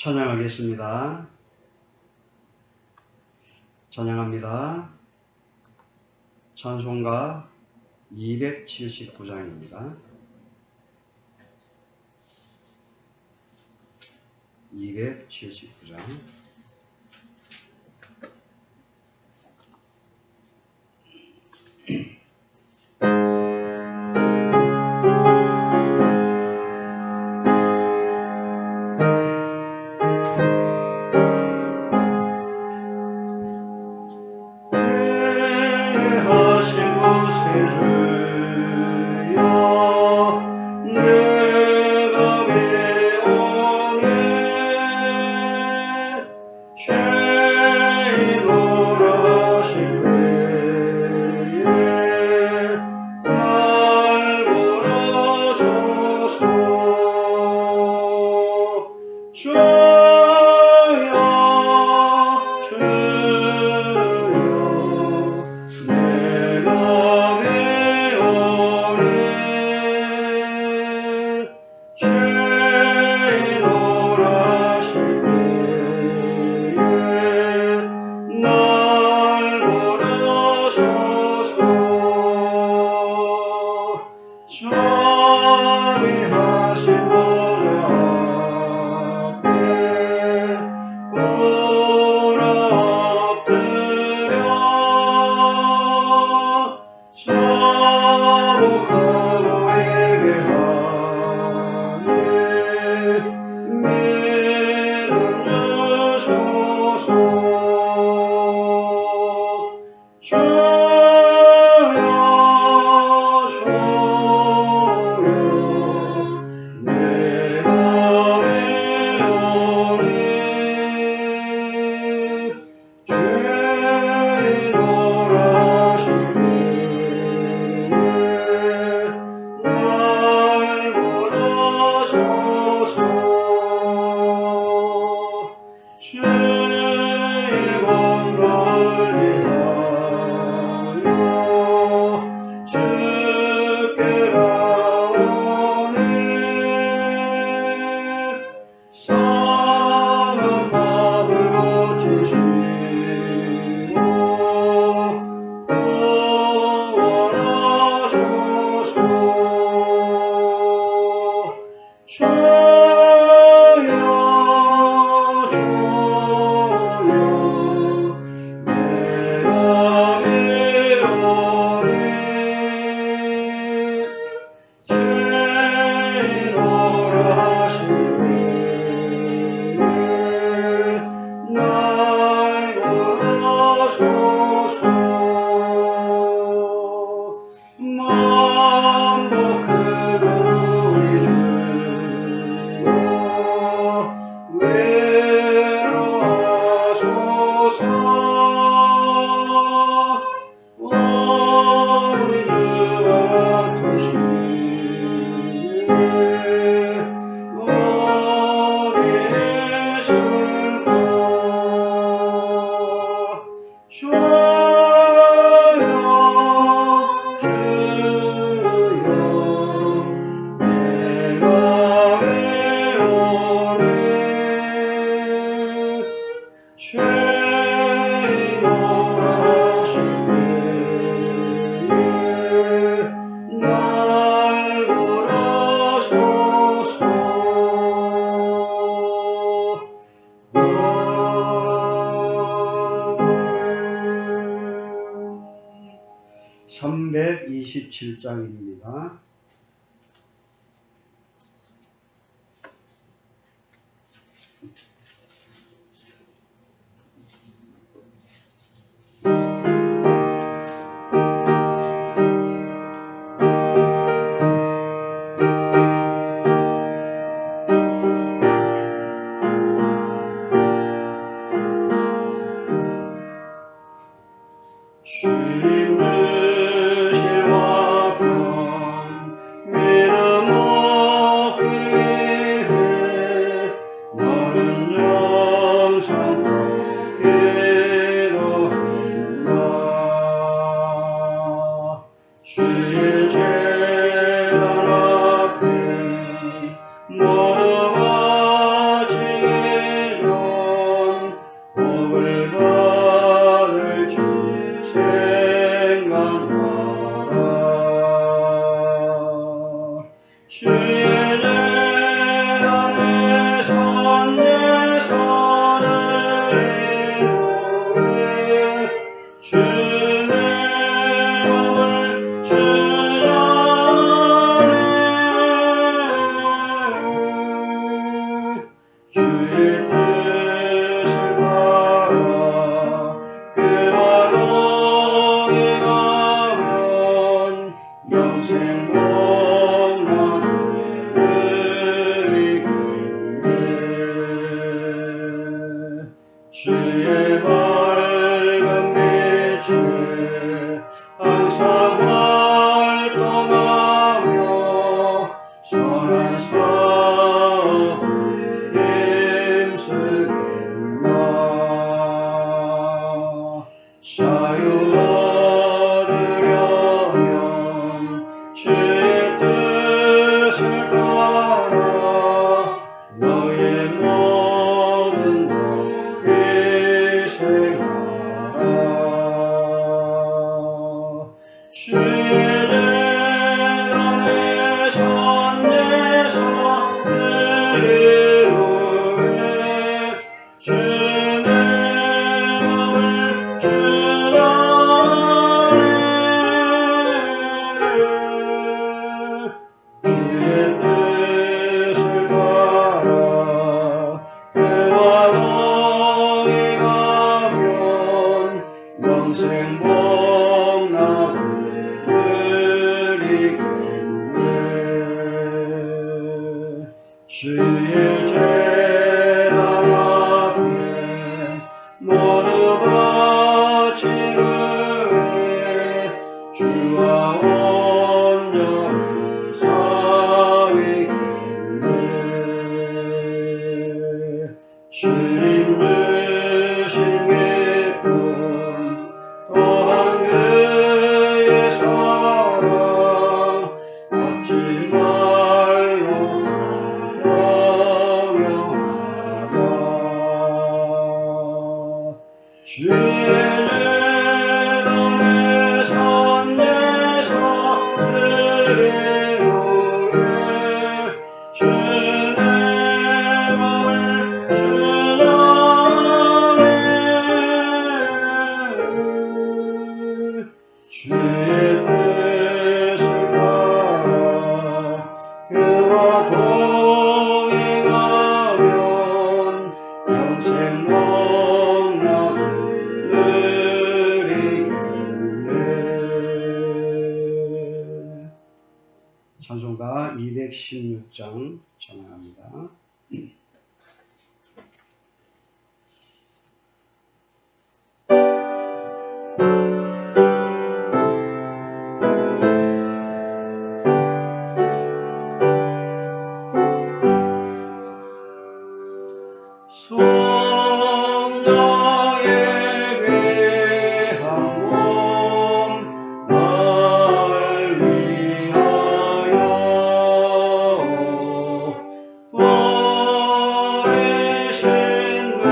찬양하겠습니다. 찬양합니다. 찬송가 279장입니다. 279장. (327장입니다) 주님 주의 대단의 선내 선을 이루네 주의 마음을 주장하네 주의 뜻을 따라 그와 동행하면 영생 주의 밝은 빛에 항상 활동하며 선한 사업 힘쓰겠나 자유 얻으려면 주의 뜻을 따라 너의 모든 것 희생하라 주의 대단의 선내서 드리노에 주의 마음을 주라네 주의 뜻을 따라 그와 동행하면 영생 복락을 누리겠네 주의 제단 앞에 모두 바치르네 주와 온전히 사귀겠네 주님 주신 기쁨 또한 그의 사랑 어찌 말로 명하다 주의 대단의 선내서 드리노에 주의 마음을 주라네 주의 뜻을 따라 그와 동행하면 영생 복락을 누리겠네 찬송가 216장 찬양합니다. 성령의 귀한 몸 날 위하여 버리신 내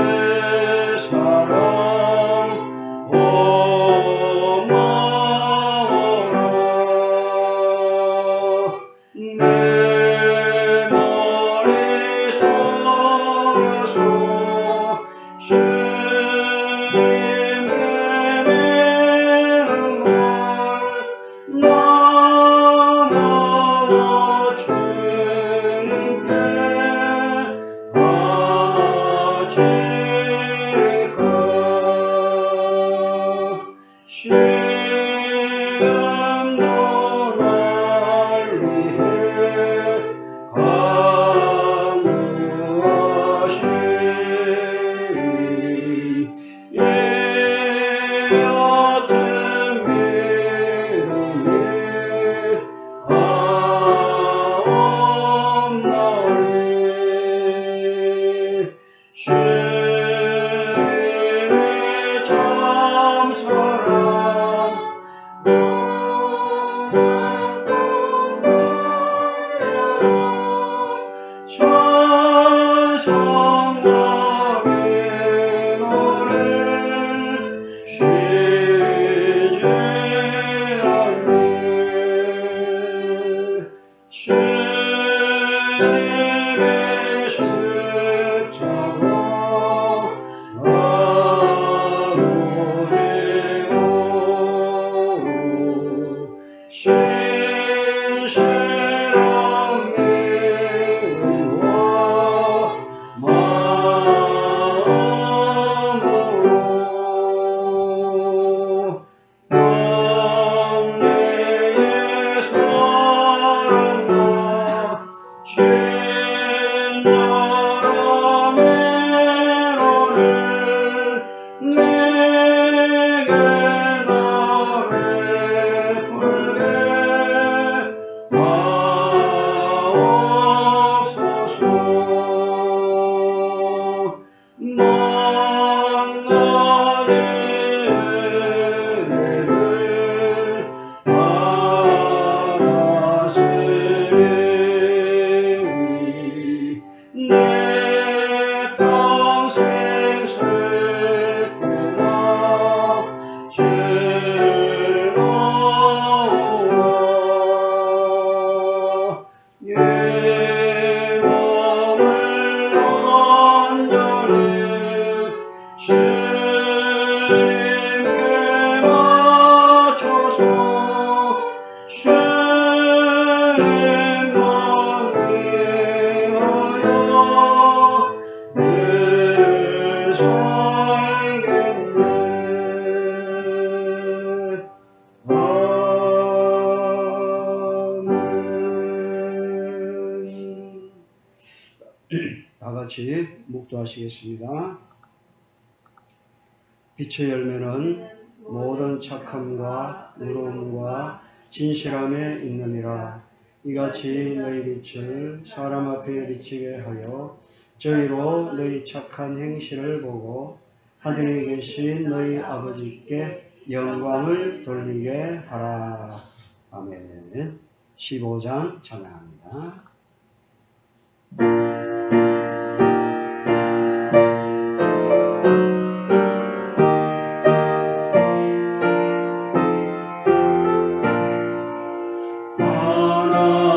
사랑 고마워라 내 머리 속에서 주님께 매는 날 나와 주님께 바칠까 시험도 날 위해 강구하시니 이 같은 믿음이 하옵나니 주님의 참사랑 찬송과 기도를 쉬지 않네. 「主 주님의 십자가 나누리오 신실한 믿음과 마음으로 영리의 사랑과 친절함의 은혜를 내게 나를 풀게 하옵소서. 만나는 은혜를 알았으니 내 평생 슬프나 즐거워 예 몸을 온전히 주님께 맞춰서 주님만 위하여 늘 살겠네. 아멘. 다 같이 묵도하시겠습니다. 빛의 열매는 모든 착함과 의로움과 진실함에 있느니라. 이같이 너희 빛을 사람 앞에 비치게 하여 저희로 너희 착한 행실을 보고 하늘에 계신 너희 아버지께 영광을 돌리게 하라. 아멘. 15장 찬양합니다.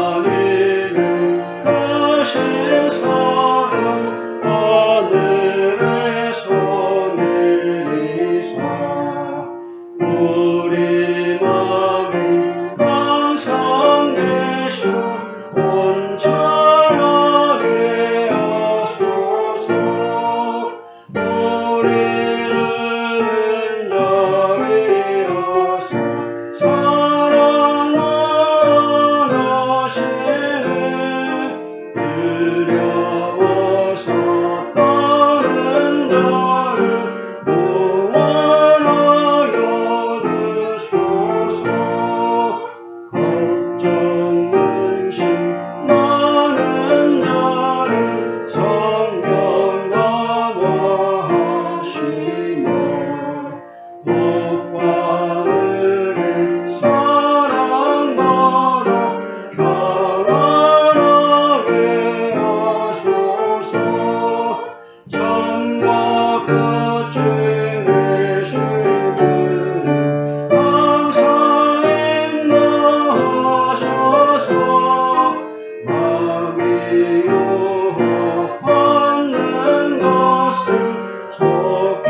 하나님의 크신 사랑 하늘에서 내리사 우리 마음에 항상 내셔 온전하게 하소서. 우리는 자비하사 사랑만 하시네. 두려워서 떠는 자를 구원하여 주소서. 걱정 근심 많은 자를 성령 감화하시며 복과 은혜 사랑받아 평안하게 하소서. 전과 끝에 계시는 항상 인도하소서. 마음이 유혹받는 것을 속히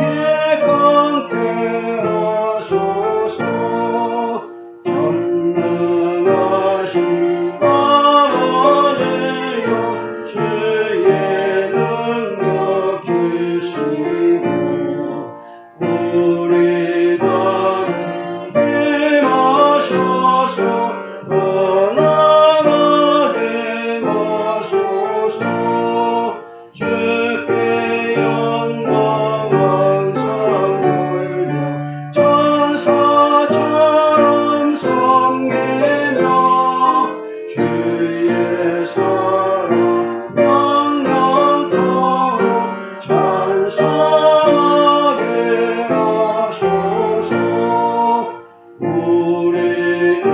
끊게 하소서. 전능하신 아버지여 주의 능력 주시고 우리 마음에 임하셔서 더 나아가게 하소서. 주께 영광 왕상 돌려 천사처럼 섬기며 주의 사랑 영영토록 찬송하게 하소서. 우리는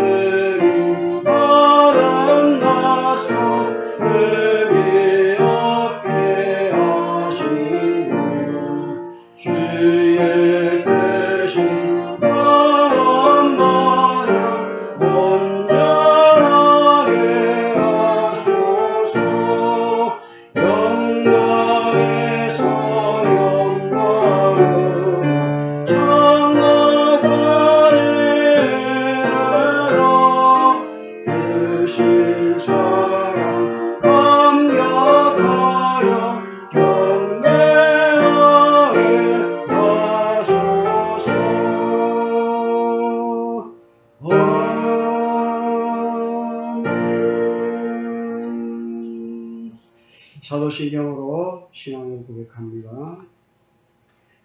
아름다서 의미 없게 하시고 주의 계신 마음만을 온전하게 하소서. 사도신경으로 신앙을 고백합니다.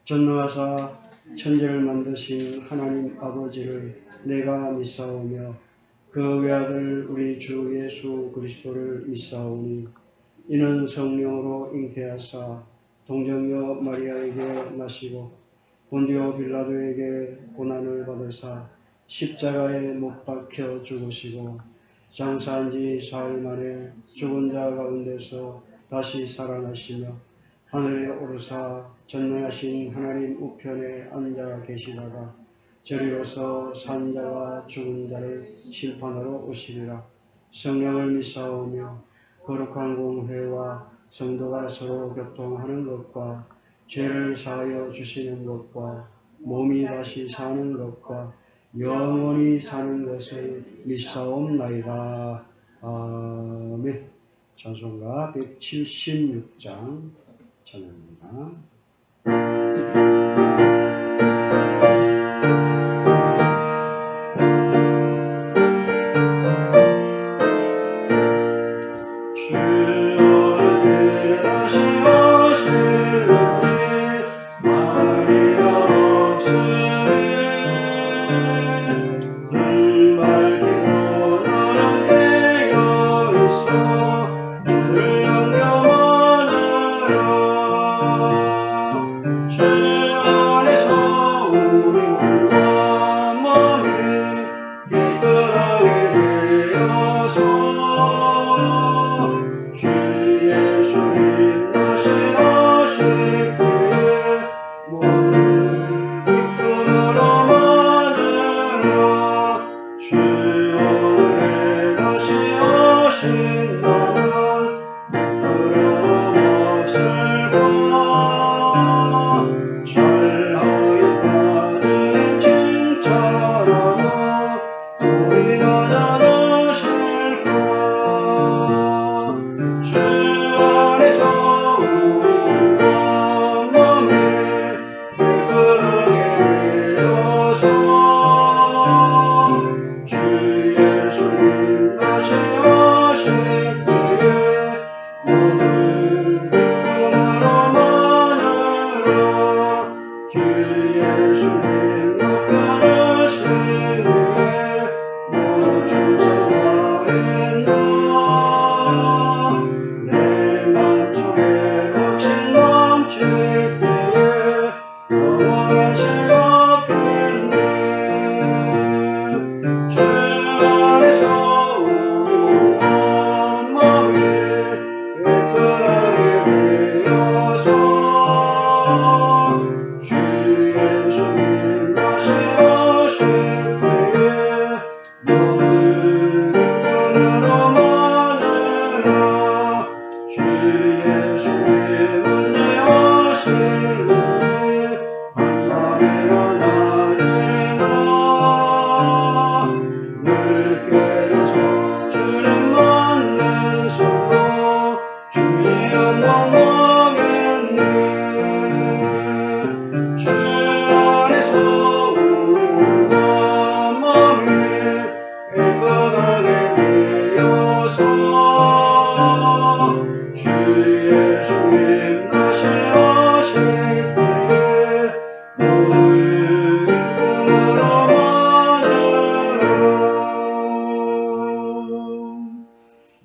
전능하사 천지를 만드신 하나님 아버지를 내가 믿사오며 그 외아들 우리 주 예수 그리스도를 믿사오니 이는 성령으로 잉태하사 동정녀 마리아에게 나시고 본디오 빌라도에게 고난을 받으사 십자가에 못 박혀 죽으시고 장사한 지 사흘 만에 죽은 자 가운데서 다시 살아나시며 하늘에 오르사 전능하신 하나님 우편에 앉아 계시다가 저리로서 산 자와 죽은 자를 심판하러 오시리라. 성령을 믿사오며 거룩한 공회와 성도가 서로 교통하는 것과 죄를 사하여 주시는 것과 몸이 다시 사는 것과 영원히 사는 것을 믿사옵나이다. 아멘. 찬송가 176장 찬양입니다.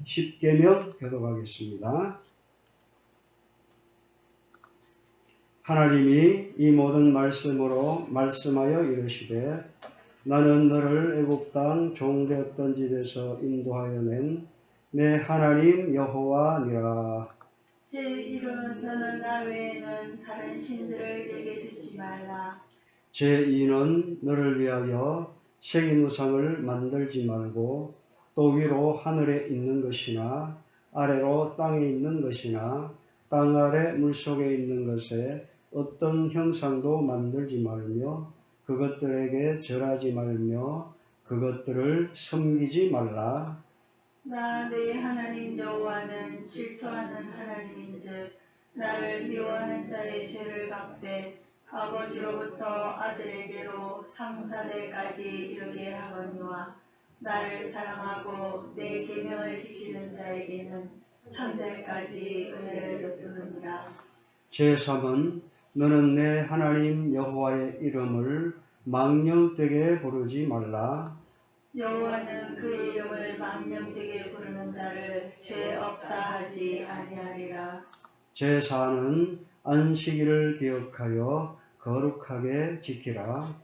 십계명 교독하겠습니다. 하나님이 이 모든 말씀으로 말씀하여 이르시되 나는 너를 애굽 땅 종되었던 집에서 인도하여 낸 내 하나님 여호와니라. 제1은 너는 나 외에는 다른 신들을 내게 두지 말라. 제2는 너를 위하여 새긴 우상을 만들지 말고 또 위로 하늘에 있는 것이나 아래로 땅에 있는 것이나 땅 아래 물속에 있는 것에 어떤 형상도 만들지 말며 그것들에게 절하지 말며 그것들을 섬기지 말라. 나 내 하나님 여호와는 질투하는 하나님인즉 나를 미워하는 자의 죄를 갚되 아버지로부터 아들에게로 상사대까지 이르게 하거니와 나를 사랑하고 내 계명을 지키는 자에게는 참될까지 은혜를 베푸느니라. 제3은 너는 내 하나님 여호와의 이름을 망령되게 부르지 말라. 여호와는 그 이름을 망령되게 부르는 자를 죄 없다 하지 아니하리라. 제4는 안식일을 기억하여 거룩하게 지키라.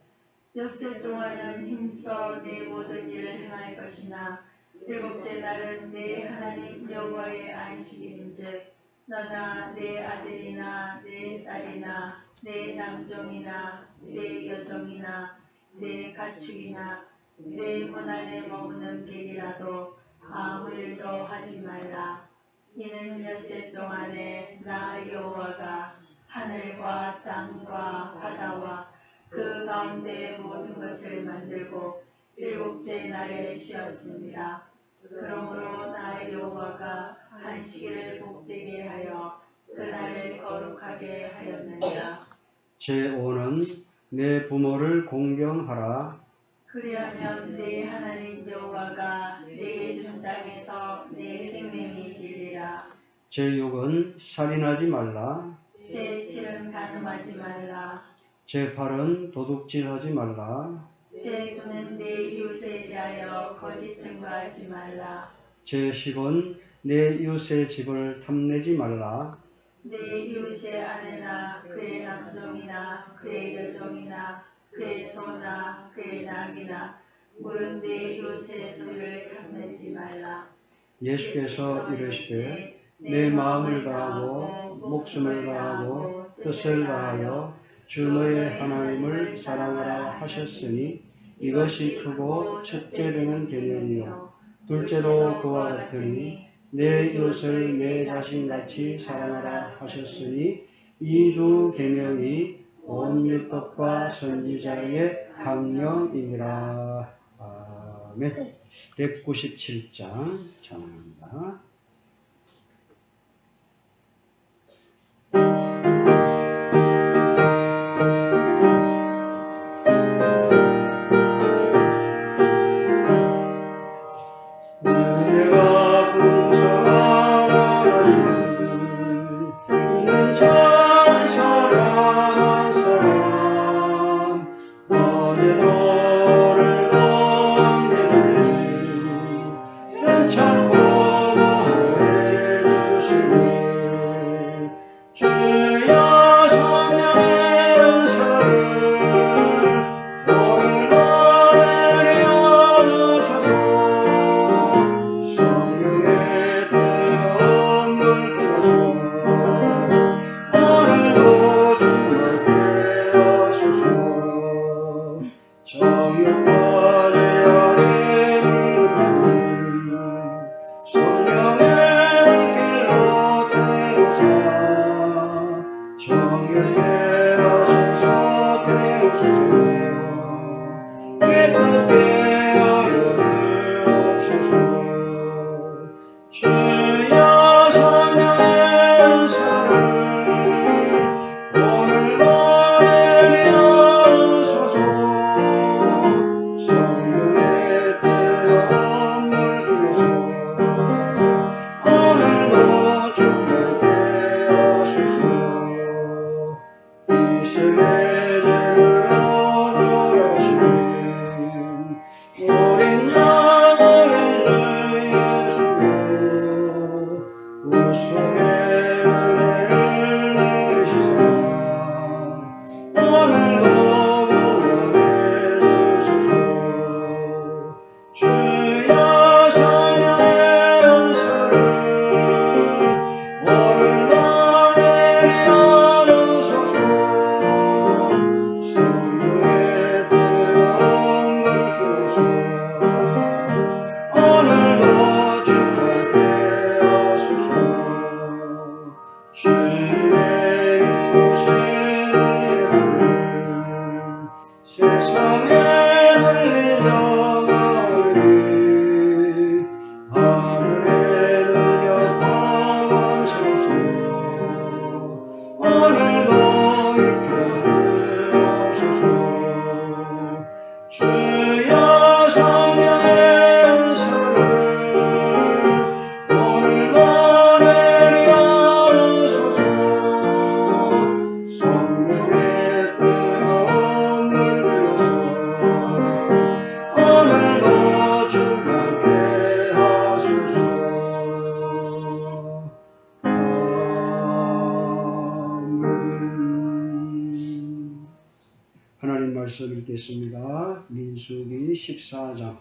엿새 동안은 힘써 내 모든 일을 행할 것이나 일곱째 날은 내 하나님 여호와의 안식일인즉 너나 내 아들이나 내 딸이나 내 남종이나 내 여종이나 내 가축이나 내 문 안에 머무는 객이라도 아무 일도 하지 말라. 이는 엿새 동안에 나 여호와가 하늘과 땅과 바다와 그 가운데 모든 것을 만들고 일곱째 날에 쉬었습니다. 그러므로 나 여호와가 안식일을 복되게 하여 그날을 거룩하게 하였느니라. 제5는 내 부모를 공경하라. 그리하면 내 하나님 여호와가 내게 준 땅에서 내 생명이 길리라. 제6은 살인하지 말라. 제7은 간음하지 말라. 제8은 도둑질하지 말라. 제9는 내 이웃에 대하여 거짓 증거하지 말라. 제10은 내 이웃의 집을 탐내지 말라. 내 이웃의 아내나 그의 남종이나 그의 여종이나 그의 소나 그의 낙이나 물은 내 이웃의 소를 탐내지 말라. 예수께서 이르시되 내 마음을 다하고 목숨을 다하고 뜻을 다하여 주 너의 하나님을 사랑하라 하셨으니 이것이 크고 첫째 되는 계명이요 둘째도 그와 같으니 내 이웃을 내 자신같이 사랑하라 하셨으니 이 두 계명이 온 율법과 선지자의 강령이니라. 아멘. 197장 찬양합니다. 은혜가 풍성한 하나님 이는 참 사랑한 사람 어제 너를 건네는 주 괜찮고 말씀 읽겠습니다. 민수기 14장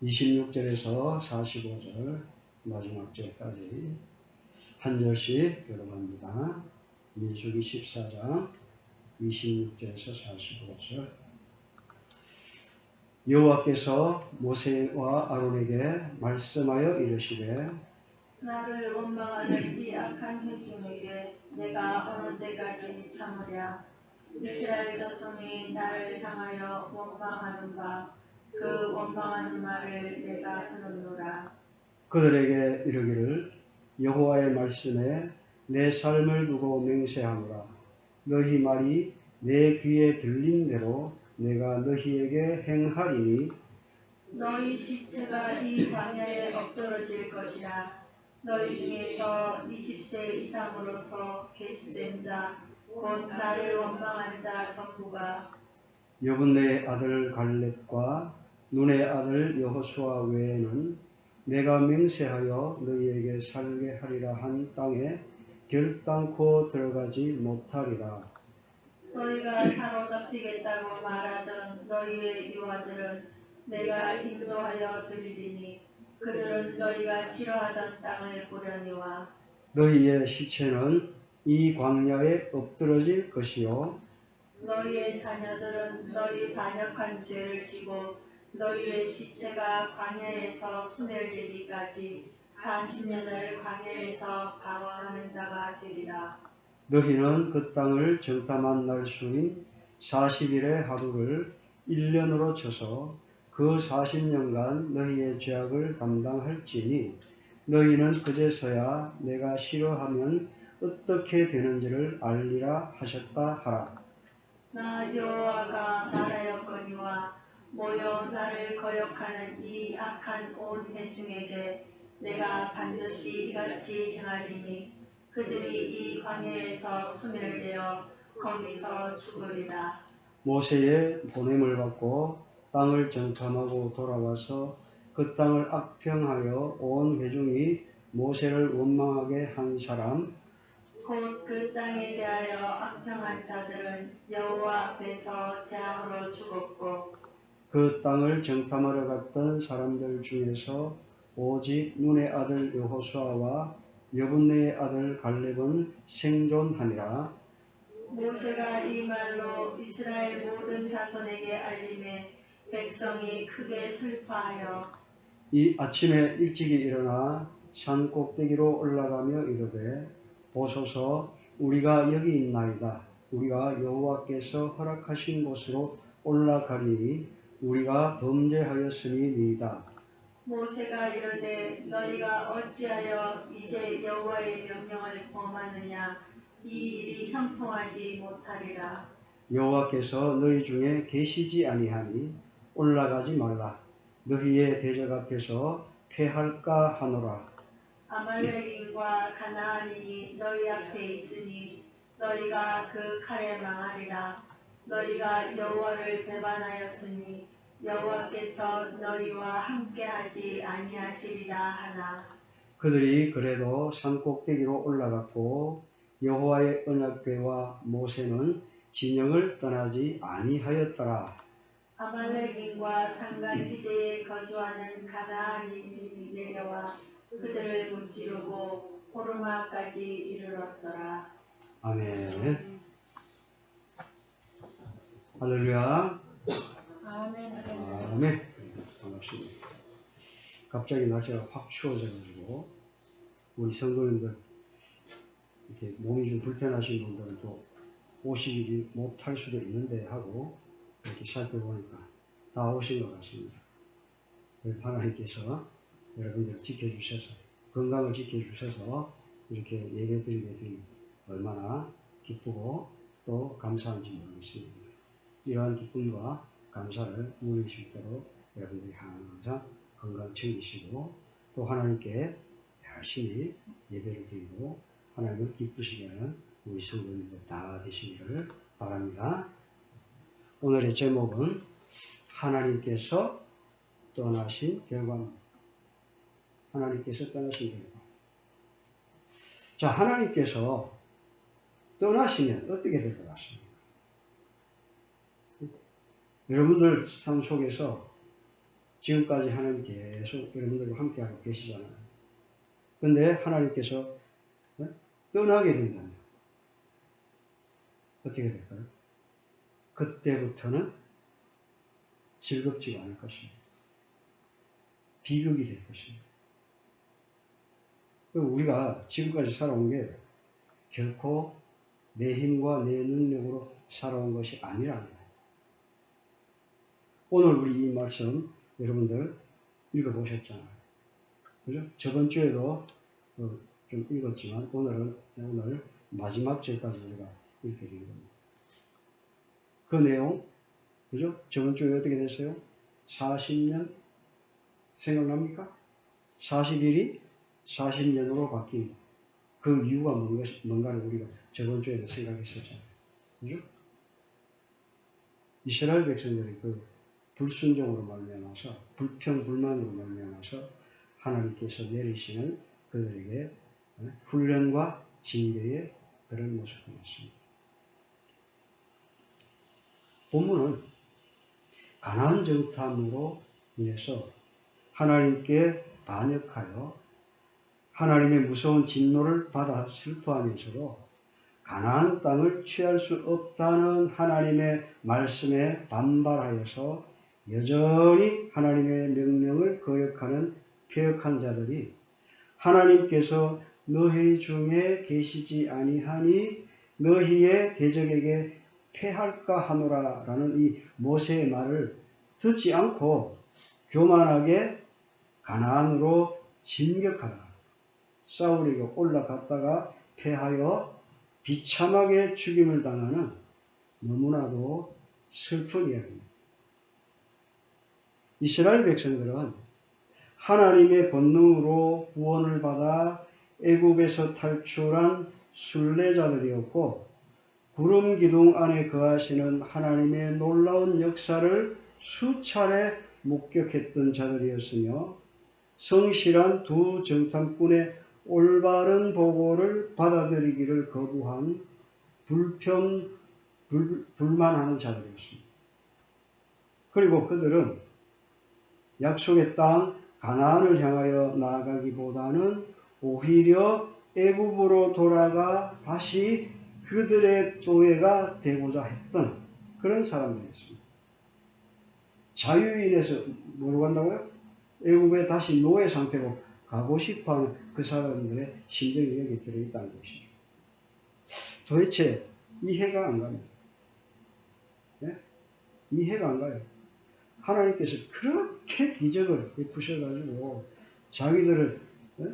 26절에서 45절 마지막 절까지 한 절씩 교독합니다. 민수기 14장 26절에서 45절. 여호와께서 모세와 아론에게 말씀하여 이르시되 나를 원망하는 이 악한 회중에게 내가 어느 때까지 참으랴. 이스라엘 자손이 나를 향하여 원망하는 바 그 원망하는 말을 내가 들었노라. 그들에게 이르기를 여호와의 말씀에 내 삶을 두고 맹세하노라. 너희 말이 내 귀에 들린 대로 내가 너희에게 행하리니 너희 시체가 이 광야에 엎드러질 것이라. 너희 중에서 20세 이상으로서 계수된 자 곧 나를 원망한 자 전부가 여분네의 아들 갈렙과 눈의 아들 여호수아 외에는 내가 맹세하여 너희에게 살게 하리라 한 땅에 결단코 들어가지 못하리라. 너희가 사로잡히겠다고 말하던 너희의 유아들은 내가 인도하여 드리리니 그들은 너희가 싫어하던 땅을 보려니와 너희의 시체는 이 광야에 엎드러질 것이요 너희의 자녀들은 너희 반역한 죄를 지고 너희의 시체가 광야에서 소멸되기까지 40년을 광야에서 방황하는 자가 되리라. 너희는 그 땅을 정탐한 날수인 40일의 하루를 1년으로 쳐서 그 40년간 너희의 죄악을 담당할지니 너희는 그제서야 내가 싫어하면 어떻게 되는지를 알리라 하셨다 하라. 나 여호와가 말하였거니와 모여 나를 거역하는 이 악한 온 회중에게 내가 반드시 이같이 행하리니 그들이 이 광야에서 소멸되어 거기서 죽으리라. 모세의 보냄을 받고 땅을 정탐하고 돌아와서 그 땅을 악평하여 온 회중이 모세를 원망하게 한 사람 곧 그 땅에 대하여 악평한 자들은 여호와 앞에서 재앙으로 죽었고 그 땅을 정탐하러 갔던 사람들 중에서 오직 눈의 아들 여호수아와 여분네의 아들 갈렙은 생존하니라. 모세가 이 말로 이스라엘 모든 자손에게 알림해 백성이 크게 슬퍼하여 이 아침에 일찍이 일어나 산 꼭대기로 올라가며 이르되 보소서 우리가 여기 있나이다. 우리가 여호와께서 허락하신 곳으로 올라가리니 우리가 범죄하였음이니이다. 모세가 이르되 너희가 어찌하여 이제 여호와의 명령을 범하느냐. 이 일이 형통하지 못하리라. 여호와께서 너희 중에 계시지 아니하니 올라가지 말라. 너희의 대적 앞에서 패할까 하노라. 아말렉인과 가나안인이 너희 앞에 있으니 너희가 그 칼에 망하리라. 너희가 여호와를 배반하였으니 여호와께서 너희와 함께하지 아니하시리라 하나. 그들이 그래도 산 꼭대기로 올라갔고 여호와의 언약궤와 모세는 진영을 떠나지 아니하였더라. 아말렉인과 상간지대에 거주하는 가나안인이 내려와 그들을 무찌르고 호르마까지 이르렀더라. 아멘. 할렐루야. 아멘. 아멘. 반갑습니다. 갑자기 날씨가 확 추워져가지고 우리 성도님들 이렇게 몸이 좀 불편하신 분들은 또 오시지 못할 수도 있는데 하고 이렇게 살펴보니까 다 오신 것 같습니다. 그래서 하나님께서 여러분들을 지켜주셔서 건강을 지켜주셔서 이렇게 예배드리게 되니 얼마나 기쁘고 또 감사한지 모르겠습니다. 이러한 기쁨과 감사를 누릴 수 있도록 여러분들이 항상 건강 챙기시고 또 하나님께 열심히 예배를 드리고 하나님을 기쁘시게 하는 우리 성도님들 다 되시기를 바랍니다. 오늘의 제목은 하나님께서 떠나신 결과입니다. 하나님께서 떠나신 결과. 자, 하나님께서 떠나시면 어떻게 될 것 같습니까? 여러분들 삶 속에서 지금까지 하나님 계속 여러분들과 함께하고 계시잖아요. 그런데 하나님께서 떠나게 된다면 어떻게 될까요? 그때부터는 즐겁지가 않을 것입니다. 비극이 될 것입니다. 우리가 지금까지 살아온 게 결코 내 힘과 내 능력으로 살아온 것이 아니라는 거예요. 오늘 우리 이 말씀 여러분들 읽어보셨잖아요. 그죠? 저번 주에도 좀 읽었지만 오늘 마지막 절까지 우리가 읽게 된 겁니다. 그 내용, 그죠? 저번 주에 어떻게 됐어요? 40년 생각납니까? 40일이 40년으로 바뀐 그 이유가 뭔가를 우리가 저번 주에도 생각했었잖아요. 그죠? 이스라엘 백성들이 그 불순종으로 말미암아서 불평불만으로 말미암아서 하나님께서 내리시는 그들에게 훈련과 징계의 그런 모습이었습니다. 본문은 가나안 정탐으로 인해서 하나님께 반역하여 하나님의 무서운 진노를 받아 슬퍼하면서도 가나안 땅을 취할 수 없다는 하나님의 말씀에 반발하여서 여전히 하나님의 명령을 거역하는 패역한 자들이 하나님께서 너희 중에 계시지 아니하니 너희의 대적에게 패할까 하노라 라는 이 모세의 말을 듣지 않고 교만하게 가나안으로 진격하다가 싸우려고 올라갔다가 패하여 비참하게 죽임을 당하는 너무나도 슬픈 이야기입니다. 이스라엘 백성들은 하나님의 권능으로 구원을 받아 애굽에서 탈출한 순례자들이었고 구름 기둥 안에 거하시는 하나님의 놀라운 역사를 수차례 목격했던 자들이었으며 성실한 두 정탐꾼의 올바른 보고를 받아들이기를 거부한 불만하는 자들이었습니다. 그리고 그들은 약속의 땅 가나안을 향하여 나아가기보다는 오히려 애굽으로 돌아가 다시 그들의 노예가 되고자 했던 그런 사람들이었습니다. 자유인에서 뭐로 간다고요? 애굽에 다시 노예 상태로 가고 싶어하는 그 사람들의 심정이 여기 들어있다는 것이죠. 도대체 이해가 안 갑니다. 네? 이해가 안 가요. 하나님께서 그렇게 기적을 베푸셔가지고 자기들을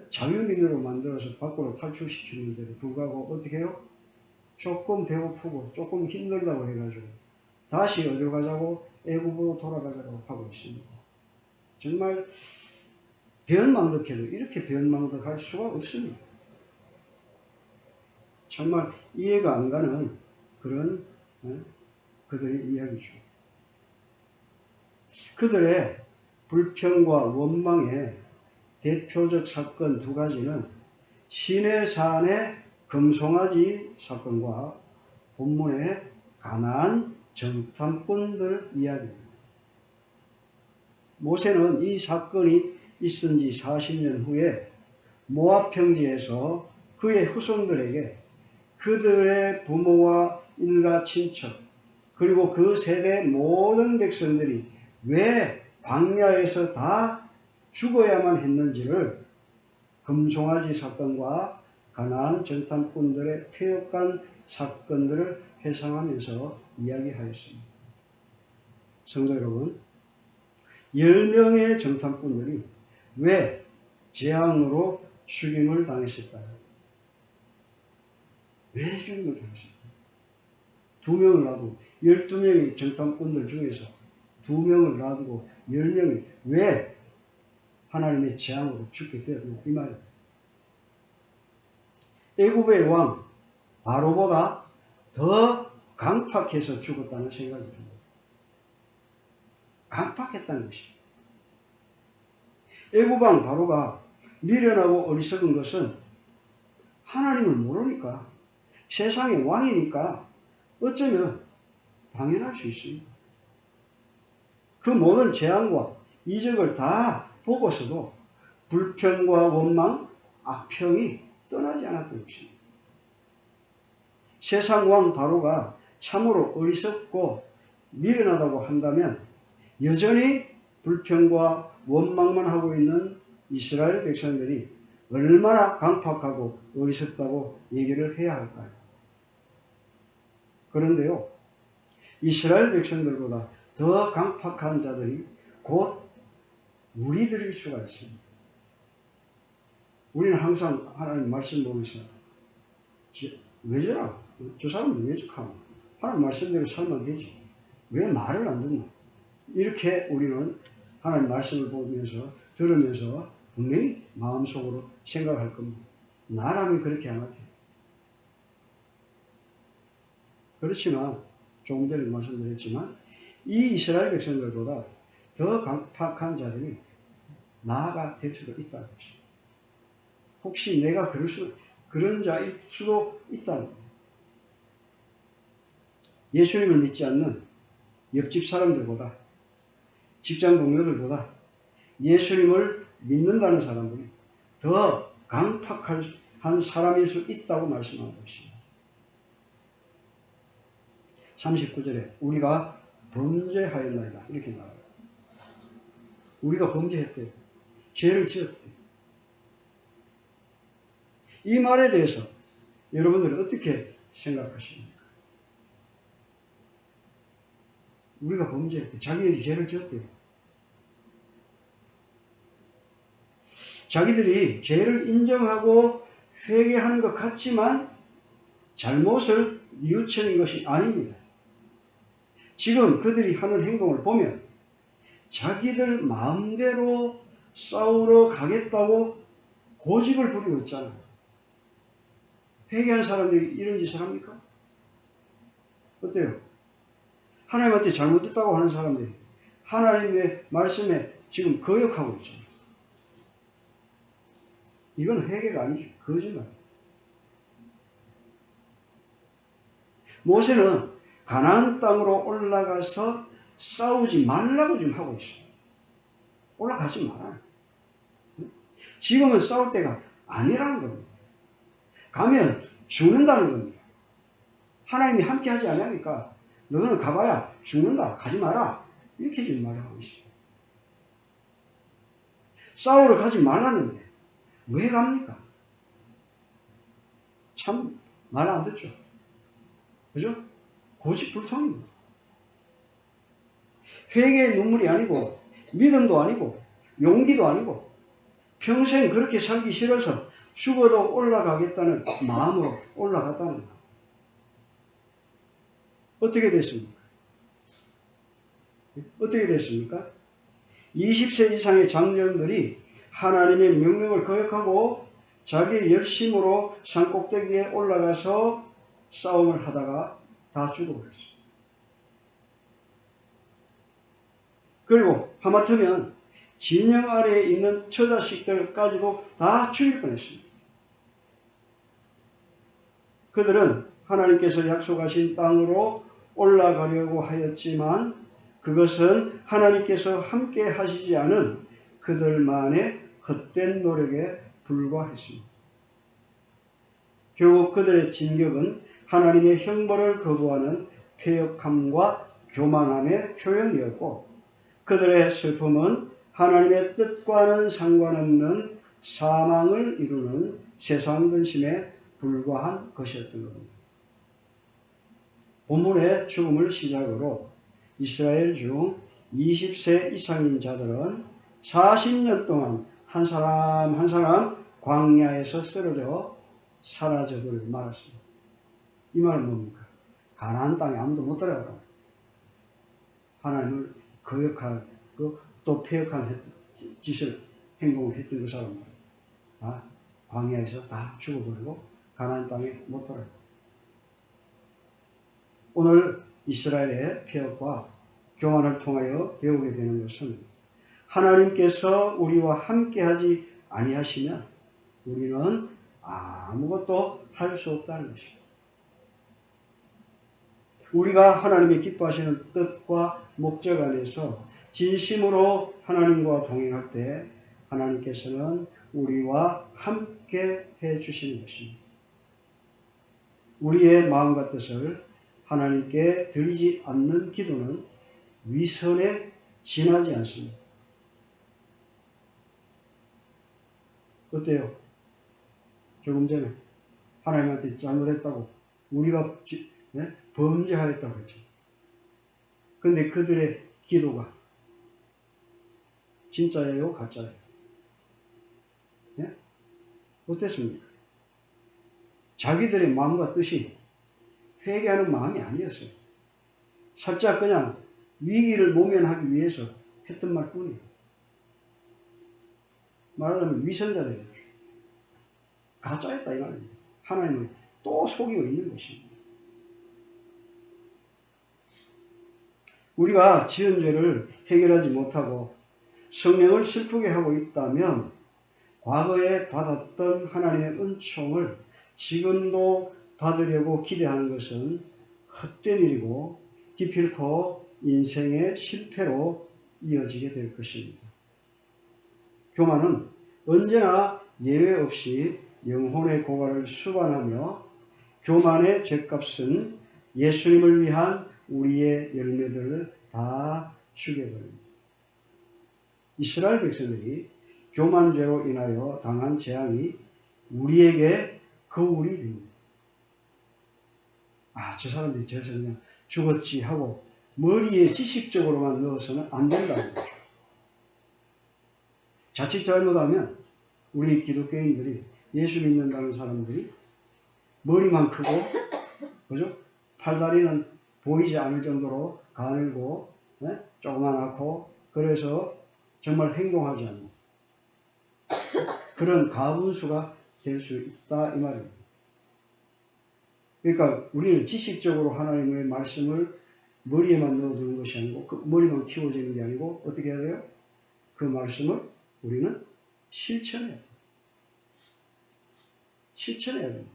자유민으로 만들어서 밖으로 탈출시키는데도 불구하고 어떻게 해요? 조금 배고프고 조금 힘들다고 해가지고 다시 어디로 가자고? 애굽으로 돌아가자고 하고 있습니다. 정말 변망덕해도 이렇게 변망덕할 수가 없습니다. 정말 이해가 안 가는 그런 그들의 이야기죠. 그들의 불평과 원망의 대표적 사건 두 가지는 시내산의 금송아지 사건과 본문의 가나안 정탐꾼들 이야기입니다. 모세는 이 사건이 있은 지 40년 후에 모압 평지에서 그의 후손들에게 그들의 부모와 일가 친척 그리고 그 세대 모든 백성들이 왜 광야에서 다 죽어야만 했는지를 금송아지 사건과 가나안 정탐꾼들의 폐역한 사건들을 회상하면서 이야기하였습니다. 성도 여러분, 10명의 정탐꾼들이 왜 재앙으로 죽임을 당했을까요? 왜 죽임을 당했을까요? 2명을 놔두고 12명의 정탐꾼들 중에서 2명을 놔두고 10명이 왜 하나님의 재앙으로 죽게 되었냐 이 말입니다. 애굽의 왕 바로보다 더 강팍해서 죽었다는 생각이 듭니다. 강팍했다는 것입니다. 애굽 왕 바로가 미련하고 어리석은 것은 하나님을 모르니까 세상의 왕이니까 어쩌면 당연할 수 있습니다. 그 모든 재앙과 이적을 다 보고서도 불평과 원망, 악평이 떠나지 않았던 것입니다. 세상 왕 바로가 참으로 어리석고 미련하다고 한다면 여전히 불평과 원망만 하고 있는 이스라엘 백성들이 얼마나 강팍하고 어리석다고 얘기를 해야 할까요? 그런데요, 이스라엘 백성들보다 더 강팍한 자들이 곧 우리들일 수가 있습니다. 우리는 항상 하나님 말씀 보면서 왜 저러? 저 사람들 왜 저러나? 하나님 말씀대로 살면 되지. 왜 말을 안 듣나? 이렇게 우리는 하나님 말씀을 보면서 들으면서 분명히 마음속으로 생각할 겁니다. 나라면 그렇게 안 할 텐데. 그렇지만 조금 전에 말씀드렸지만 이 이스라엘 백성들보다 더 강팍한 자들이 나아가 될 수도 있다는 것입니다. 혹시 내가 그런 자일 수도 있다는 겁니다. 예수님을 믿지 않는 옆집 사람들보다, 직장 동료들보다 예수님을 믿는다는 사람들이 더 강팍한 사람일 수 있다고 말씀하고 있습니다. 39절에 우리가 범죄하였나이다 이렇게 말해요. 우리가 범죄했대요. 죄를 지었대요. 이 말에 대해서 여러분들은 어떻게 생각하십니까? 우리가 범죄했대. 자기들이 죄를 지었대요. 자기들이 죄를 인정하고 회개하는 것 같지만 잘못을 뉘우치는 것이 아닙니다. 지금 그들이 하는 행동을 보면 자기들 마음대로 싸우러 가겠다고 고집을 부리고 있잖아요. 회개한 사람들이 이런 짓을 합니까? 어때요? 하나님한테 잘못했다고 하는 사람들이 하나님의 말씀에 지금 거역하고 있잖아요. 이건 회개가 아니죠. 거짓말. 모세는 가나안 땅으로 올라가서 싸우지 말라고 지금 하고 있어요. 올라가지 마라. 지금은 싸울 때가 아니라는 겁니다. 가면 죽는다는 겁니다. 하나님이 함께 하지 않으니까 너는 가봐야 죽는다. 가지 마라. 이렇게 지금 말하고 있습니다. 싸우러 가지 말라는데 왜 갑니까? 참 말 안 듣죠. 그죠? 고집불통입니다. 회개의 눈물이 아니고 믿음도 아니고 용기도 아니고 평생 그렇게 살기 싫어서 죽어도 올라가겠다는 마음으로 올라갔다는 것. 어떻게 됐습니까? 어떻게 됐습니까? 20세 이상의 장정들이 하나님의 명령을 거역하고 자기의 열심으로 산꼭대기에 올라가서 싸움을 하다가 다 죽어버렸어요. 그리고 하마터면 진영 아래에 있는 처자식들까지도 다 죽일 뻔했습니다. 그들은 하나님께서 약속하신 땅으로 올라가려고 하였지만 그것은 하나님께서 함께 하시지 않은 그들만의 헛된 노력에 불과했습니다. 결국 그들의 진격은 하나님의 형벌을 거부하는 패역함과 교만함의 표현이었고 그들의 슬픔은 하나님의 뜻과는 상관없는 사망을 이루는 세상 근심에 불과한 것이었던 겁니다. 본문의 죽음을 시작으로 이스라엘 중 20세 이상인 자들은 40년 동안 한 사람 한 사람 광야에서 쓰러져 사라져버리고 말았습니다. 이 말은 뭡니까? 가나안 땅에 아무도 못 들어가라. 하나님을 거역하고 또 패역한 짓을 행동을 했던 그 사람들 다 광야에서 다 죽어버리고 가나안 땅에 못 들어가요. 오늘 이스라엘의 폐역과 교만을 통하여 배우게 되는 것은 하나님께서 우리와 함께하지 아니하시면 우리는 아무것도 할 수 없다는 것입니다. 우리가 하나님의 기뻐하시는 뜻과 목적 안에서 진심으로 하나님과 동행할 때 하나님께서는 우리와 함께 해 주시는 것입니다. 우리의 마음과 뜻을 하나님께 드리지 않는 기도는 위선에 지나지 않습니다. 어때요? 조금 전에 하나님한테 잘못했다고 우리가 범죄하였다고 했죠. 그런데 그들의 기도가 진짜예요? 가짜예요? 네? 어땠습니까? 자기들의 마음과 뜻이 회개하는 마음이 아니었어요. 살짝 그냥 위기를 모면하기 위해서 했던 말뿐이에요. 말하자면 위선자들이죠. 가짜였다 이 말입니다. 하나님을 또 속이고 있는 것입니다. 우리가 지은 죄를 해결하지 못하고 성령을 슬프게 하고 있다면 과거에 받았던 하나님의 은총을 지금도 받으려고 기대하는 것은 헛된 일이고 기필코 인생의 실패로 이어지게 될 것입니다. 교만은 언제나 예외 없이 영혼의 고갈을 수반하며 교만의 죗값은 예수님을 위한 우리의 열매들을 다 죽여버립니다. 이스라엘 백성들이 교만죄로 인하여 당한 재앙이 우리에게 거울이 됩니다. 아, 저 사람들이 저래서 그냥 죽었지 하고 머리에 지식적으로만 넣어서는 안 된다는 거죠. 자칫 잘못하면 우리 기독교인들이 예수 믿는다는 사람들이 머리만 크고 그죠? 팔다리는 보이지 않을 정도로 가늘고 조그만하고 그래서 정말 행동하지 않는 그런 가분수가 될 수 있다 이 말입니다. 그러니까 우리는 지식적으로 하나님의 말씀을 머리에만 넣어두는 것이 아니고 그 머리만 키워지는 게 아니고 어떻게 해야 돼요? 그 말씀을 우리는 실천해야 돼요. 실천해야 됩니다.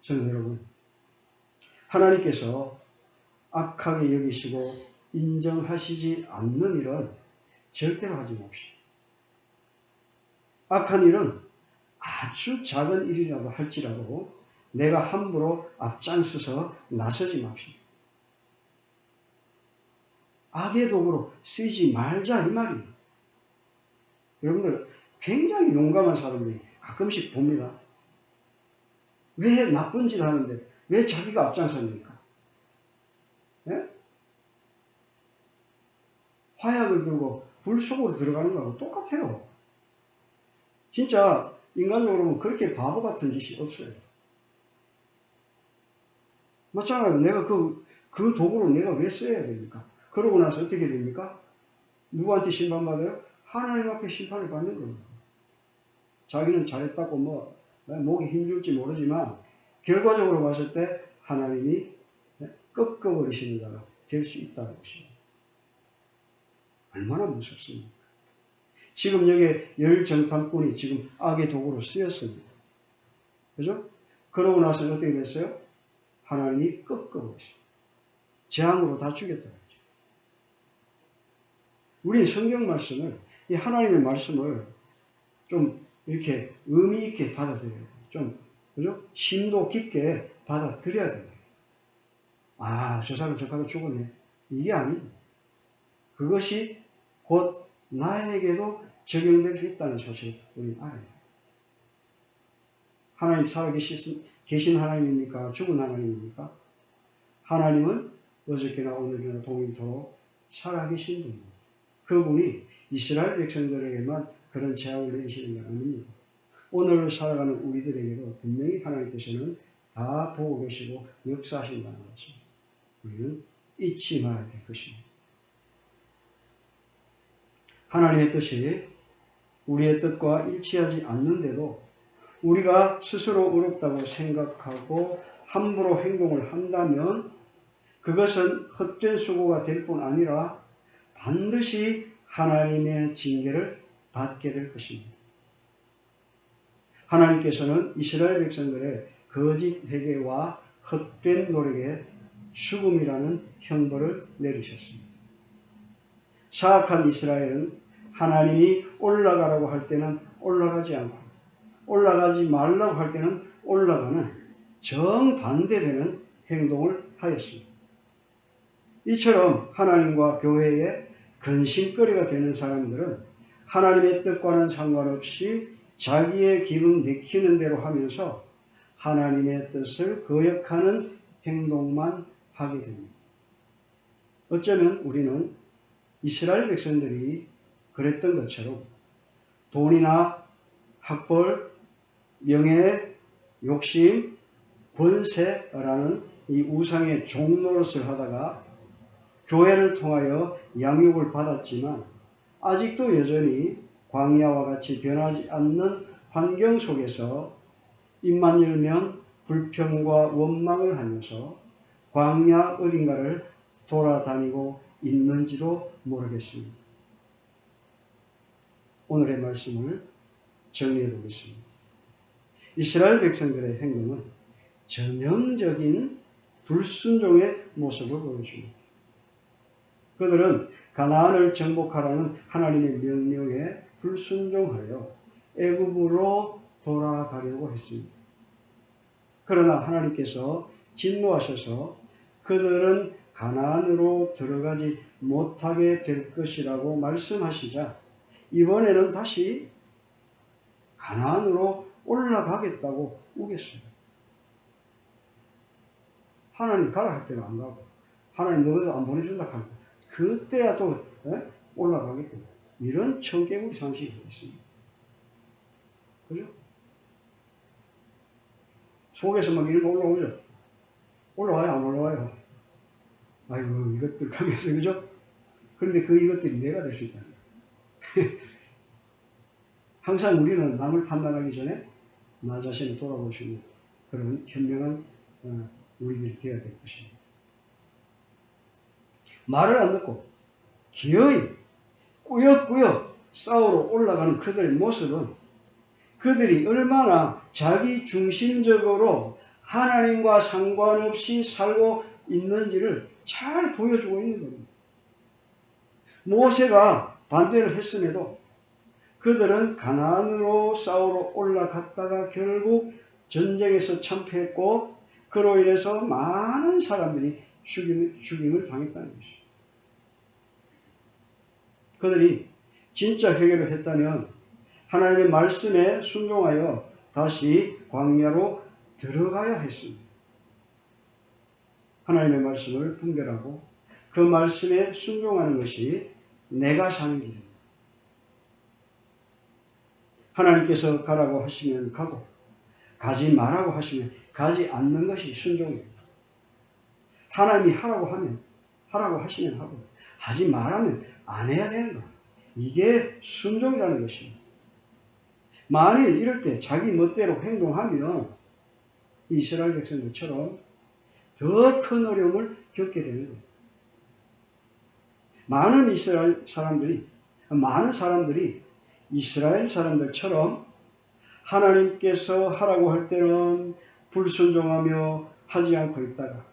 성도 여러분, 하나님께서 악하게 여기시고 인정하시지 않는 일은 절대로 하지 맙시다. 악한 일은 아주 작은 일이라도 할지라도 내가 함부로 앞장서서 나서지 맙시다. 악의 도구로 쓰지 말자 이 말이에요. 여러분들 굉장히 용감한 사람들이 가끔씩 봅니다. 왜 나쁜 짓 하는데 왜 자기가 앞장섭니까? 예? 화약을 들고 불 속으로 들어가는 거하고 똑같아요. 진짜 인간적으로 보면 그렇게 바보 같은 짓이 없어요. 마찬가지로 내가 그 도구로 내가 왜 써야 됩니까? 그러고 나서 어떻게 됩니까? 누구한테 심판받아요? 하나님 앞에 심판을 받는 겁니다. 자기는 잘했다고 목에 힘줄지 모르지만 결과적으로 봤을 때 하나님이 꺾어버리시는 자가 될 수 있다는 것입니다. 얼마나 무섭습니까? 지금 여기에 열정탐꾼이 지금 악의 도구로 쓰였습니다. 그죠? 그러고 나서 어떻게 됐어요? 하나님이 꺾어버리셨어요. 재앙으로 다 죽였다는 거죠. 우리는 성경 말씀을, 이 하나님의 말씀을 좀 이렇게 의미 있게 받아들여야 돼요. 좀, 그죠? 심도 깊게 받아들여야 돼요. 아, 저 사람 저 가다 죽었네. 이게 아니에요. 그것이 곧 나에게도 적용될 수 있다는 사실을 우리는 알아야 돼요. 하나님 살아계신 하나님입니까? 죽은 하나님입니까? 하나님은 어저께나 오늘이나 동일토록 살아계신 분입니다. 그분이 이스라엘 백성들에게만 그런 재앙을 내리시는 건 아닙니다. 오늘 살아가는 우리들에게도 분명히 하나님께서는 다 보고 계시고 역사하신다는 것을 우리는 잊지 말아야 될 것입니다. 하나님의 뜻이 우리의 뜻과 일치하지 않는데도 우리가 스스로 어렵다고 생각하고 함부로 행동을 한다면 그것은 헛된 수고가 될 뿐 아니라 반드시 하나님의 징계를 받게 될 것입니다. 하나님께서는 이스라엘 백성들의 거짓 회개와 헛된 노력에 죽음이라는 형벌을 내리셨습니다. 사악한 이스라엘은 하나님이 올라가라고 할 때는 올라가지 않고 올라가지 말라고 할 때는 올라가는 정반대되는 행동을 하였습니다. 이처럼 하나님과 교회의 근심거리가 되는 사람들은 하나님의 뜻과는 상관없이 자기의 기분 내키는 대로 하면서 하나님의 뜻을 거역하는 행동만 하게 됩니다. 어쩌면 우리는 이스라엘 백성들이 그랬던 것처럼 돈이나 학벌, 명예, 욕심, 권세라는 이 우상의 종노릇을 하다가 교회를 통하여 양육을 받았지만 아직도 여전히 광야와 같이 변하지 않는 환경 속에서 입만 열면 불평과 원망을 하면서 광야 어딘가를 돌아다니고 있는지도 모르겠습니다. 오늘의 말씀을 정리해 보겠습니다. 이스라엘 백성들의 행동은 전형적인 불순종의 모습을 보여줍니다. 그들은 가나안을 정복하라는 하나님의 명령에 불순종하여 애굽으로 돌아가려고 했습니다. 그러나 하나님께서 진노하셔서 그들은 가나안으로 들어가지 못하게 될 것이라고 말씀하시자 이번에는 다시 가나안으로 올라가겠다고 우겼습니다. 하나님 가라 할 때는 안 가고 하나님 너희들 안 보내준다 하니까 그때야 또 올라가게 됩니다. 이런 청개구리 상식이 있습니다. 그죠? 속에서 막 이런 거 올라오죠. 올라와요 안 올라와요? 아이고 이것들 가면서 그죠? 그런데 그 이것들이 내가 될 수 있다는 거예요. 항상 우리는 남을 판단하기 전에 나 자신을 돌아볼 수 있는 그런 현명한 우리들이 되어야 될 것입니다. 말을 안 듣고 기어이 꾸역꾸역 싸우러 올라가는 그들의 모습은 그들이 얼마나 자기 중심적으로 하나님과 상관없이 살고 있는지를 잘 보여주고 있는 겁니다. 모세가 반대를 했음에도 그들은 가나안으로 싸우러 올라갔다가 결국 전쟁에서 참패했고 그로 인해서 많은 사람들이 죽임을 당했다는 것이죠. 그들이 진짜 회개를 했다면 하나님의 말씀에 순종하여 다시 광야로 들어가야 했습니다. 하나님의 말씀을 분별하고 그 말씀에 순종하는 것이 내가 사는 길입니다. 하나님께서 가라고 하시면 가고 가지 말라고 하시면 가지 않는 것이 순종입니다. 하나님이 하라고 하시면 하고 하지 말라면 안 해야 되는 것. 이게 순종이라는 것입니다. 만일 이럴 때 자기 멋대로 행동하면 이스라엘 백성들처럼 더 큰 어려움을 겪게 되는 겁니다. 많은 사람들이 이스라엘 사람들처럼 하나님께서 하라고 할 때는 불순종하며 하지 않고 있다가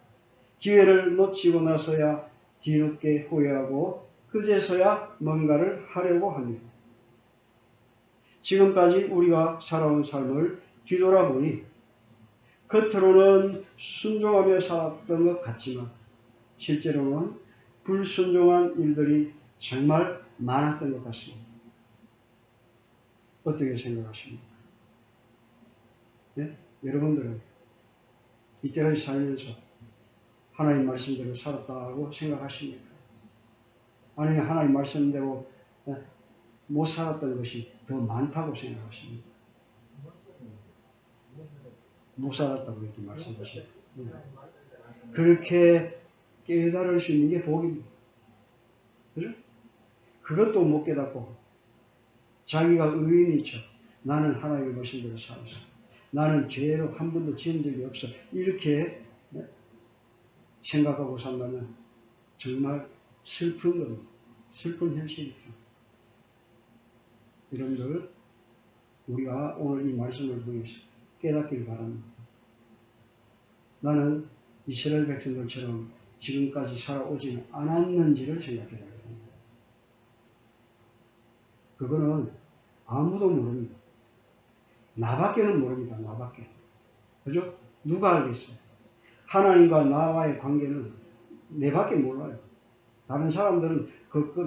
기회를 놓치고 나서야 뒤늦게 후회하고 그제서야 뭔가를 하려고 합니다. 지금까지 우리가 살아온 삶을 뒤돌아보니 겉으로는 순종하며 살았던 것 같지만 실제로는 불순종한 일들이 정말 많았던 것 같습니다. 어떻게 생각하십니까? 네? 여러분들은 이때까지 살면서 하나님 말씀대로 살았다고 생각하십니까? 아니면 하나님 말씀대로 못 살았던 것이 더 많다고 생각하십니까? 못 살았다고 이렇게 말씀하시죠. 그렇게 깨달을 수 있는 게 복입니다. 그죠? 그것도 못 깨닫고 자기가 의인인 척 나는 하나님의 말씀대로 살았어. 나는 죄로 한 번도 지은 적이 없어. 이렇게 생각하고 산다면 정말 슬픈 겁니다. 슬픈 현실이죠. 여러분들 우리가 오늘 이 말씀을 통해서 깨닫기를 바랍니다. 나는 이스라엘 백성들처럼 지금까지 살아오지 않았는지를 생각해 봐야 됩니다. 그거는 아무도 모릅니다. 나밖에는 모릅니다. 나밖에. 그죠? 누가 알겠어요? 하나님과 나와의 관계는 내밖에 몰라요. 다른 사람들은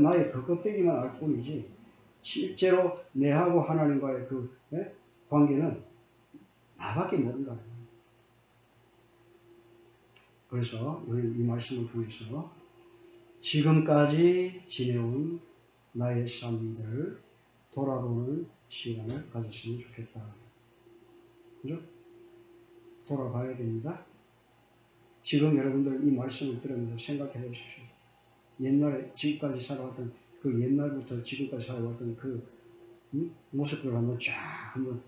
나의 그 껍데기만 알 뿐이지 실제로 내하고 하나님과의 관계는 나밖에 모른다. 그래서 오늘 이 말씀을 통해서 지금까지 지내온 나의 삶들을 돌아보는 시간을 가졌으면 좋겠다. 그죠? 돌아봐야 됩니다. 지금 여러분들 이 말씀을 들으면서 생각해 보십시오. 옛날에 지금까지 살아왔던 그 옛날부터 지금까지 살아왔던 그 모습들을 한번 쫙 한번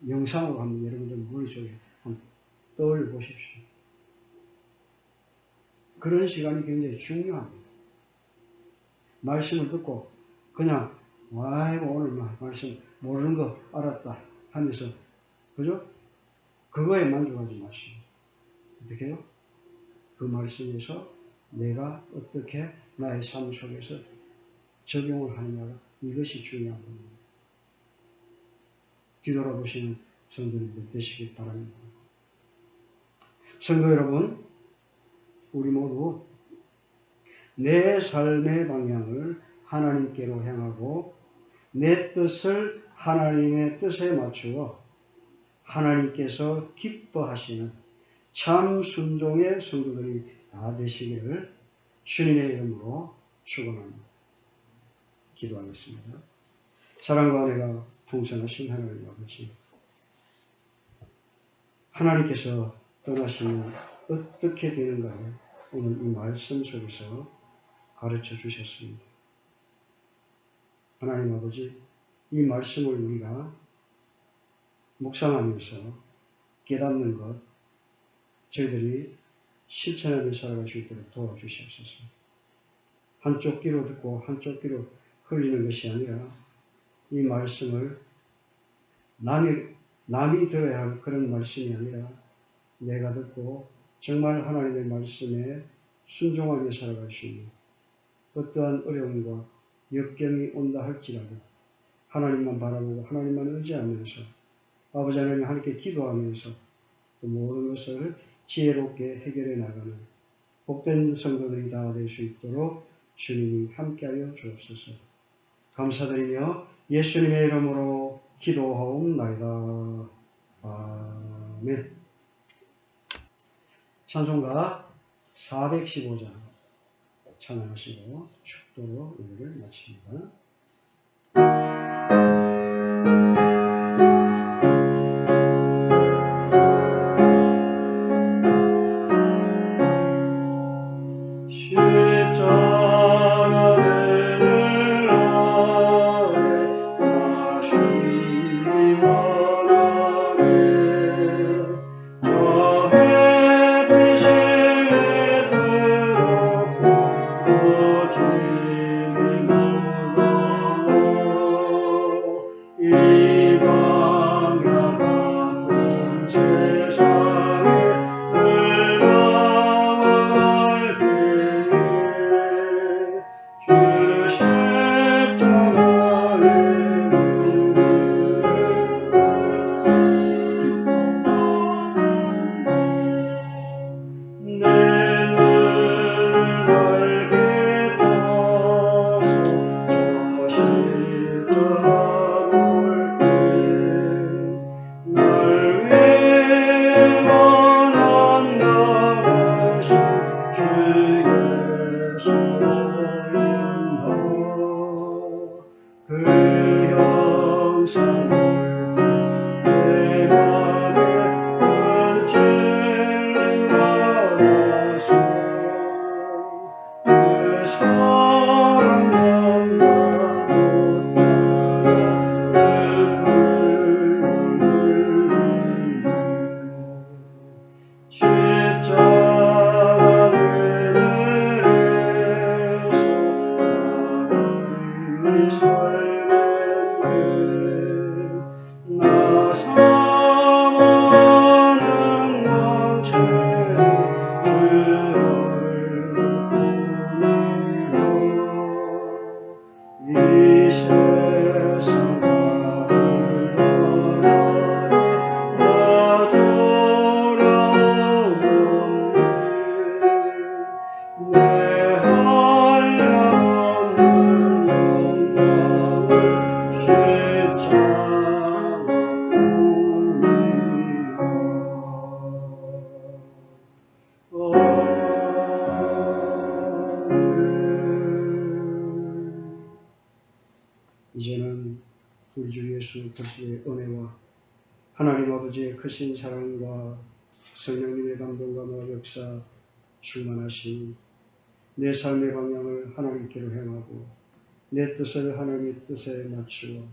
영상으로 한번 여러분들 머릿속에 한번 떠올려 보십시오. 그런 시간이 굉장히 중요합니다. 말씀을 듣고 그냥 아이고 오늘 말씀 모르는 거 알았다 하면서 그죠? 그거에 만족하지 마시고 어떻게 해요? 그 말씀에서 내가 어떻게 나의 삶 속에서 적용을 하느냐가 이것이 중요한 겁니다. 뒤돌아보시는 성도님들 되시길 바랍니다. 성도 여러분, 우리 모두 내 삶의 방향을 하나님께로 향하고 내 뜻을 하나님의 뜻에 맞추어 하나님께서 기뻐하시는 참 순종의 성도들이 다 되시기를 주님의 이름으로 축원합니다. 기도하겠습니다. 사랑과 은혜가 풍성하신 하나님 아버지, 하나님께서 떠나시면 어떻게 되는가를 오늘 이 말씀 속에서 가르쳐 주셨습니다. 하나님 아버지, 이 말씀을 우리가 묵상하면서 깨닫는 것, 저희들이 실천하며 살아갈 수 있도록 도와주시옵소서. 한쪽 귀로 듣고 한쪽 귀로 흘리는 것이 아니라 이 말씀을 남이 들어야 할 그런 말씀이 아니라 내가 듣고 정말 하나님의 말씀에 순종하며 살아갈 수 있는 어떠한 어려움과 역경이 온다 할지라도 하나님만 바라보고 하나님만 의지하면서 아버지 하나님 하나님께 기도하면서 그 모든 것을 지혜롭게 해결해 나가는 복된 성도들이 다 될 수 있도록 주님이 함께하여 주옵소서. 감사드리며 예수님의 이름으로 기도하옵나이다. 아멘. 찬송가 415장 찬양하시고 축도로 예배를 마칩니다. 생각을 바라니 나 두려움없네 내 한량없는 욕망을 십자가 이제는 우리 주 예수 그리스도의 은혜와 하나님 아버지의 크신 사랑과 성령님의 감동과 역사 충만하시니 내 삶의 방향을 하나님께로 행하고 내 뜻을 하나님의 뜻에 맞추어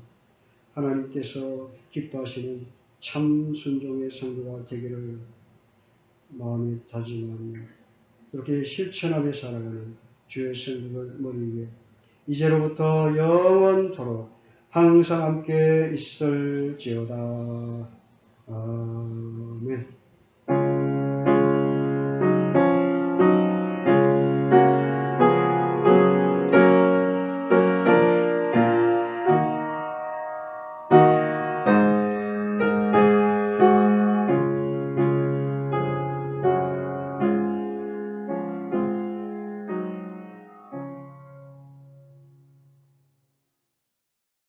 하나님께서 기뻐하시는 참 순종의 성도가 되기를 마음에 다짐하며 그렇게 실천하며 살아가는 주의 성도들 머리 위에 이제로부터 영원토록 항상 함께 있을지어다. 아멘.